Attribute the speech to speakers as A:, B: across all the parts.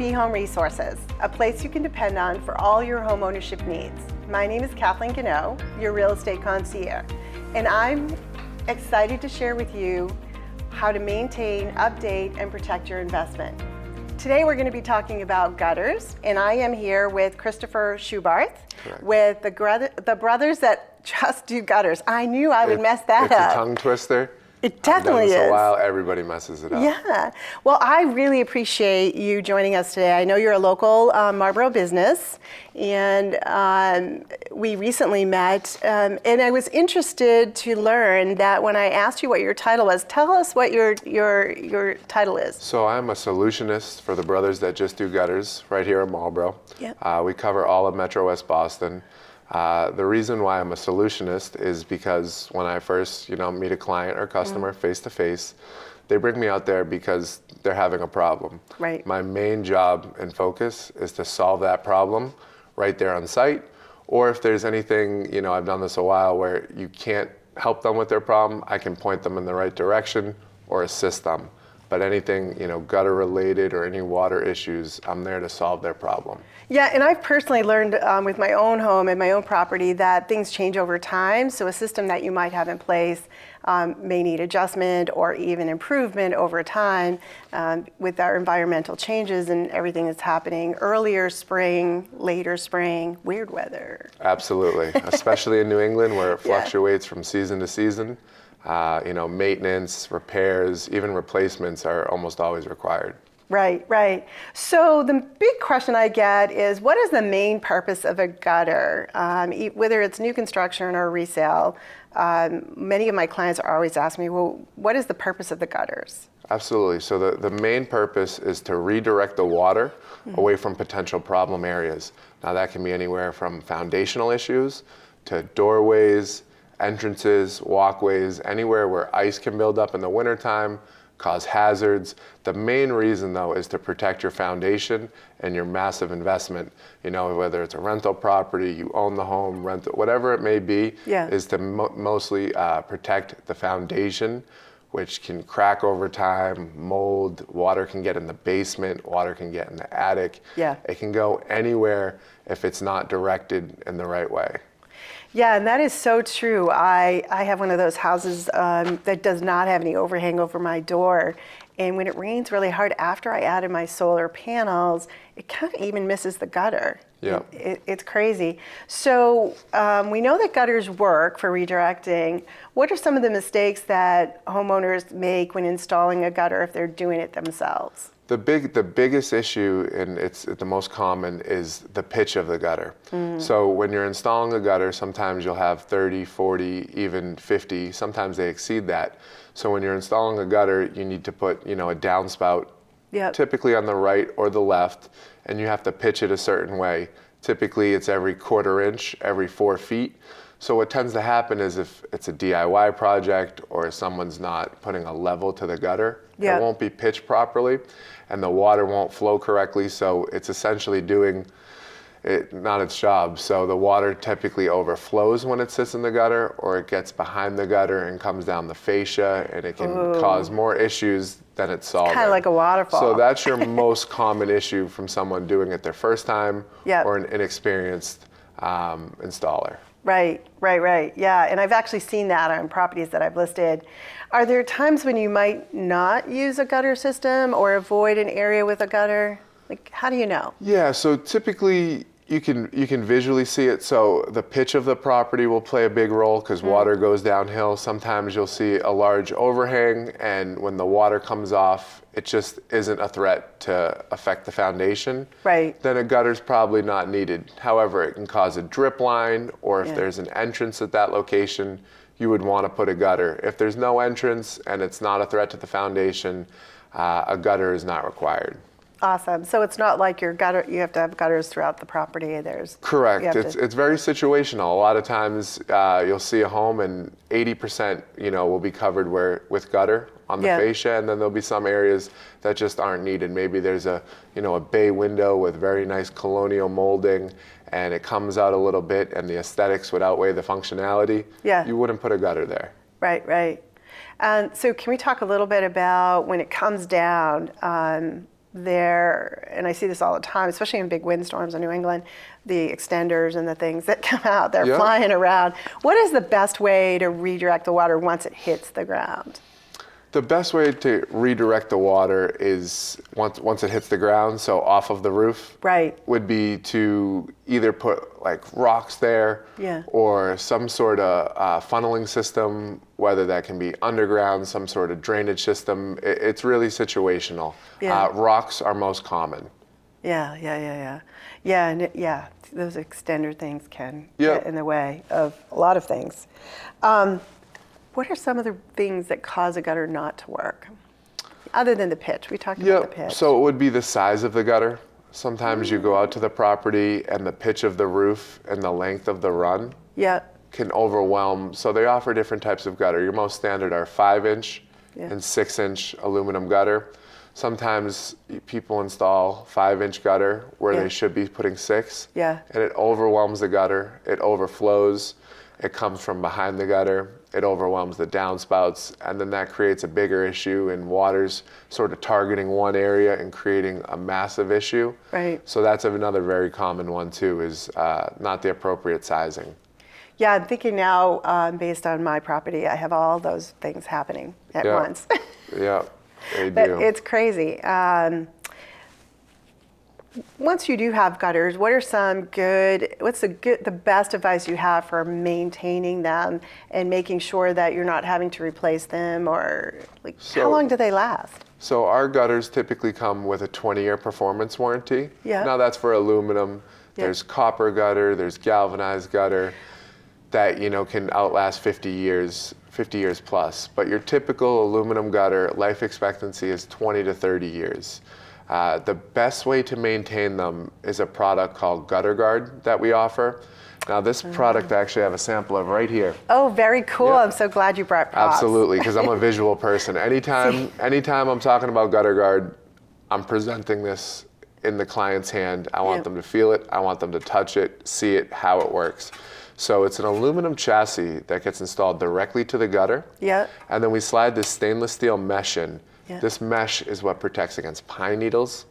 A: Key Home Resources, a place you can depend on for all your home ownership needs. My name is Kathleen Gano, your real estate concierge, and I'm excited to share with you how to maintain, update, and protect your investment. Today we're going to be talking about gutters, and I am here with Christopher Schubarth, with the brothers that just do gutters. I knew I would mess that up.
B: It's a tongue twister.
A: It definitely is.
B: I've done this a while, everybody messes it up.
A: Yeah. Well, I really appreciate you joining us today. I know you're a local Marlboro business, and we recently met, and I was interested to learn that when I asked you what your title was, tell us what your title is.
B: So I'm a solutionist for the brothers that just do gutters right here in Marlboro.
A: Yep.
B: We cover all of Metro West Boston. The reason why I'm a solutionist is because when I first, meet a client or customer face to face, they bring me out there because they're having a problem.
A: Right.
B: My main job and focus is to solve that problem right there on site, or if there's anything, I've done this a while where you can't help them with their problem, I can point them in the right direction or assist them. But anything, gutter related or any water issues, I'm there to solve their problem.
A: Yeah, and I've personally learned with my own home and my own property that things change over time. So a system that you might have in place may need adjustment or even improvement over time with our environmental changes and everything that's happening. Earlier spring, later spring, weird weather.
B: Absolutely, especially in New England where it fluctuates from season to season. Maintenance, repairs, even replacements are almost always required.
A: Right, right. So the big question I get is, what is the main purpose of a gutter? Whether it's new construction or resale, many of my clients are always asking me, well, what is the purpose of the gutters?
B: Absolutely. So the main purpose is to redirect the water away from potential problem areas. Now that can be anywhere from foundational issues to doorways, entrances, walkways, anywhere where ice can build up in the wintertime, cause hazards. The main reason though is to protect your foundation and your massive investment. Whether it's a rental property, you own the home, rent it, whatever it may be, is to mostly protect the foundation, which can crack over time, mold, water can get in the basement, water can get in the attic.
A: Yeah.
B: It can go anywhere if it's not directed in the right way.
A: Yeah, and that is so true. I have one of those houses that does not have any overhang over my door. And when it rains really hard after I added my solar panels, it kind of even misses the gutter.
B: Yeah.
A: It's crazy. So we know that gutters work for redirecting. What are some of the mistakes that homeowners make when installing a gutter if they're doing it themselves?
B: The biggest issue, and it's the most common, is the pitch of the gutter. So when you're installing a gutter, sometimes you'll have 30, 40, even 50. Sometimes they exceed that. So when you're installing a gutter, you need to put, a downspout, typically on the right or the left, and you have to pitch it a certain way. Typically, it's every 1/4 inch, every 4 feet. So what tends to happen is if it's a DIY project or someone's not putting a level to the gutter, it won't be pitched properly and the water won't flow correctly. So it's essentially doing not its job. So the water typically overflows when it sits in the gutter, or it gets behind the gutter and comes down the fascia, and it can cause more issues than it's solving.
A: Kind of like a waterfall.
B: So that's your most common issue from someone doing it their first time or an inexperienced installer.
A: Right. Yeah, and I've actually seen that on properties that I've listed. Are there times when you might not use a gutter system or avoid an area with a gutter? Like, how do you know? Yeah,
B: so typically you can visually see it. So the pitch of the property will play a big role because water goes downhill. Sometimes you'll see a large overhang, and when the water comes off, it just isn't a threat to affect the foundation.
A: Right.
B: Then a gutter's probably not needed. However, it can cause a drip line, or if there's an entrance at that location, you would want to put a gutter. If there's no entrance and it's not a threat to the foundation, a gutter is not required.
A: Awesome. So it's not like your gutter, you have to have gutters throughout the property.
B: Correct. It's very situational. A lot of times you'll see a home and 80% will be covered with gutter on the fascia, and then there'll be some areas that just aren't needed. Maybe there's a bay window with very nice colonial molding, and it comes out a little bit, and the aesthetics would outweigh the functionality. You wouldn't put a gutter there. Right.
A: So can we talk a little bit about when it comes down? and I see this all the time, especially in big windstorms in New England, the extenders and the things that come out, they're flying around. What is the best way to redirect the water once it hits the ground?
B: The best way to redirect the water is once it hits the ground, so off of the roof, would be to either put like rocks there or some sort of funneling system, whether that can be underground, some sort of drainage system. It's really situational. Rocks are most common.
A: Yeah, those extender things can get in the way of a lot of things. What are some of the things that cause a gutter not to work? Other than the pitch, we talked about the pitch.
B: So it would be the size of the gutter. Sometimes you go out to the property and the pitch of the roof and the length of the run can overwhelm. So they offer different types of gutter. Your most standard are 5-inch and 6-inch aluminum gutter. Sometimes people install 5-inch gutter where they should be putting 6. And it overwhelms the gutter. It overflows. It comes from behind the gutter. It overwhelms the downspouts, and then that creates a bigger issue, and water's sort of targeting one area and creating a massive issue. So that's another very common one too, is not the appropriate sizing.
A: Yeah, I'm thinking now, based on my property, I have all those things happening at once.
B: They
A: but
B: do.
A: It's crazy. Once you do have gutters, what's the best advice you have for maintaining them and making sure that you're not having to replace them, or how long do they last?
B: So our gutters typically come with a 20-year performance warranty.
A: Yeah.
B: Now that's for aluminum. Yeah. There's copper gutter, there's galvanized gutter that can outlast 50 years plus. But your typical aluminum gutter life expectancy is 20 to 30 years. The best way to maintain them is a product called Gutter Guard that we offer. Now this product I actually have a sample of right here.
A: Oh, very cool. I'm so glad you brought props.
B: Absolutely, because I'm a visual person. Anytime I'm talking about Gutter Guard, I'm presenting this in the client's hand. I want them to feel it. I want them to touch it, see it, how it works. So it's an aluminum chassis that gets installed directly to the gutter. And then we slide this stainless steel mesh in. This mesh is what protects against pine needles,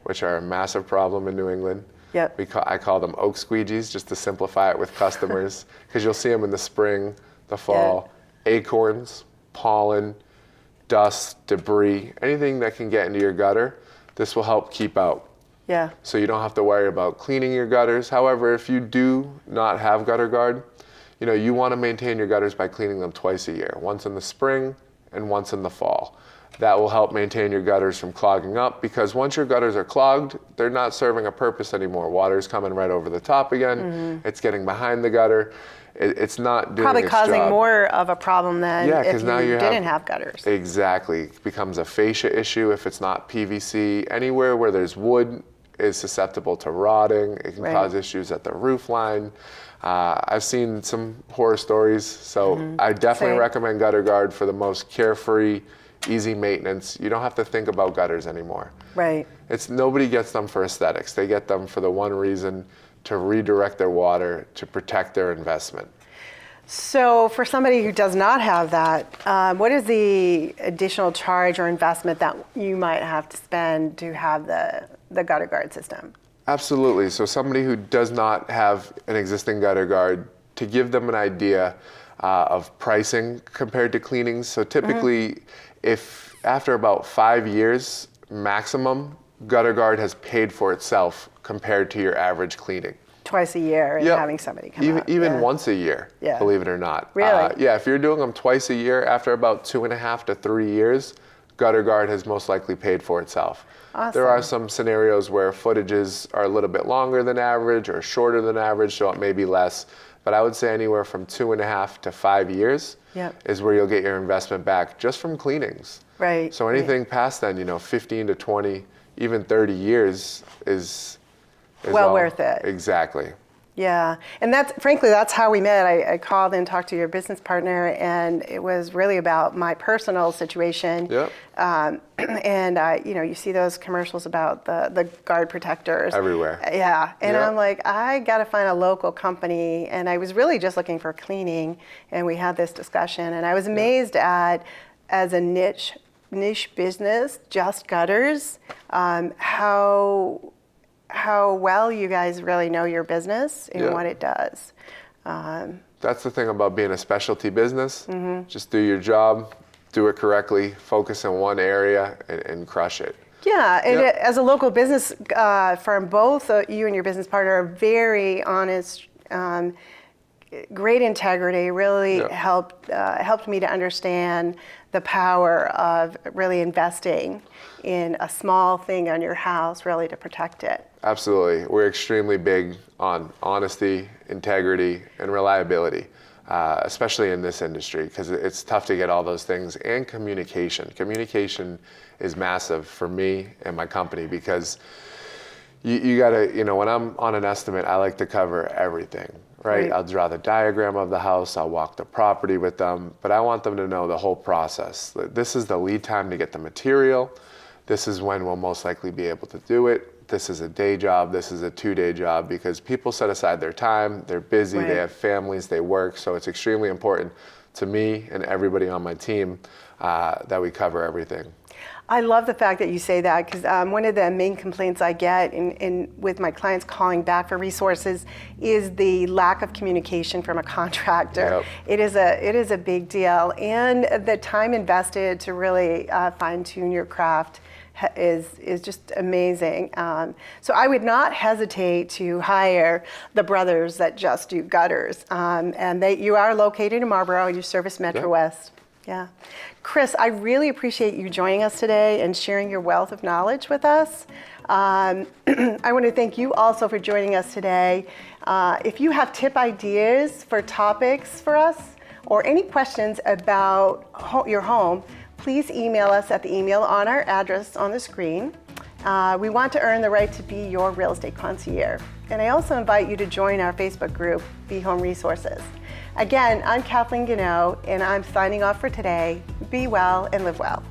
B: which are a massive problem in New England. I call them oak squeegees, just to simplify it with customers, because you'll see them in the spring, the fall. Acorns, pollen, dust, debris, anything that can get into your gutter, this will help keep out. So you don't have to worry about cleaning your gutters. However, if you do not have Gutter Guard, you want to maintain your gutters by cleaning them twice a year, once in the spring and once in the fall. That will help maintain your gutters from clogging up, because once your gutters are clogged, they're not serving a purpose anymore. Water's coming right over the top again. It's getting behind the gutter. It's not doing
A: probably
B: its
A: causing
B: job.
A: more of a problem than if
B: now
A: you didn't have gutters.
B: Exactly. It becomes a fascia issue if it's not PVC. Anywhere where there's wood is susceptible to rotting. It can cause issues at the roof line. I've seen some horror stories, so I definitely recommend Gutter Guard for the most carefree, easy maintenance. You don't have to think about gutters anymore. Nobody gets them for aesthetics. They get them for the one reason: to redirect their water, to protect their investment.
A: So for somebody who does not have that, what is the additional charge or investment that you might have to spend to have the Gutter Guard system?
B: Absolutely. So somebody who does not have an existing Gutter Guard, to give them an idea of pricing compared to cleanings. So typically, if after about 5 years maximum, Gutter Guard has paid for itself compared to your average cleaning.
A: Twice a year and having somebody come out.
B: Even once a year, believe it or not.
A: Really?
B: If you're doing them twice a year, after about 2.5 to 3 years, Gutter Guard has most likely paid for itself.
A: Awesome.
B: There are some scenarios where footages are a little bit longer than average or shorter than average, so it may be less. But I would say anywhere from 2.5 to 5 years is where you'll get your investment back just from cleanings. So anything past then, 15 to 20, even 30 years is
A: well worth it.
B: Exactly.
A: Yeah, and that's how we met. I called and talked to your business partner, and it was really about my personal situation. And you see those commercials about the guard protectors
B: everywhere.
A: And I'm like, I got to find a local company, and I was really just looking for cleaning, and we had this discussion, and I was amazed at, as a niche niche business, just gutters, how well you guys really know your business and what it does.
B: That's the thing about being a specialty business. Just do your job, do it correctly, focus in one area, and crush it.
A: Yeah, and as a local business firm, both you and your business partner are very honest, great integrity, really helped me to understand the power of really investing in a small thing on your house, really to protect it.
B: Absolutely. We're extremely big on honesty, integrity, and reliability, especially in this industry, because it's tough to get all those things. And communication. Communication is massive for me and my company, because you gotta, when I'm on an estimate, I like to cover everything, right? I'll draw the diagram of the house, I'll walk the property with them, but I want them to know the whole process. This is the lead time to get the material. This is when we'll most likely be able to do it. This is a day job, this is a 2-day job, because people set aside their time, they're busy, they have families, they work, so it's extremely important to me and everybody on my team that we cover everything.
A: I love the fact that you say that, because one of the main complaints I get with my clients calling back for resources is the lack of communication from a contractor. It is a big deal, and the time invested to really fine-tune your craft is just amazing. So I would not hesitate to hire the brothers that just do gutters. And you are located in Marlboro, you service Metro West. Yeah. Chris, I really appreciate you joining us today and sharing your wealth of knowledge with us. I want to thank you also for joining us today. If you have tip ideas for topics for us or any questions about your home, please email us at the email on our address on the screen. We want to earn the right to be your real estate concierge. And I also invite you to join our Facebook group, Be Home Resources. Again, I'm Kathleen Gano, and I'm signing off for today. Be well and live well.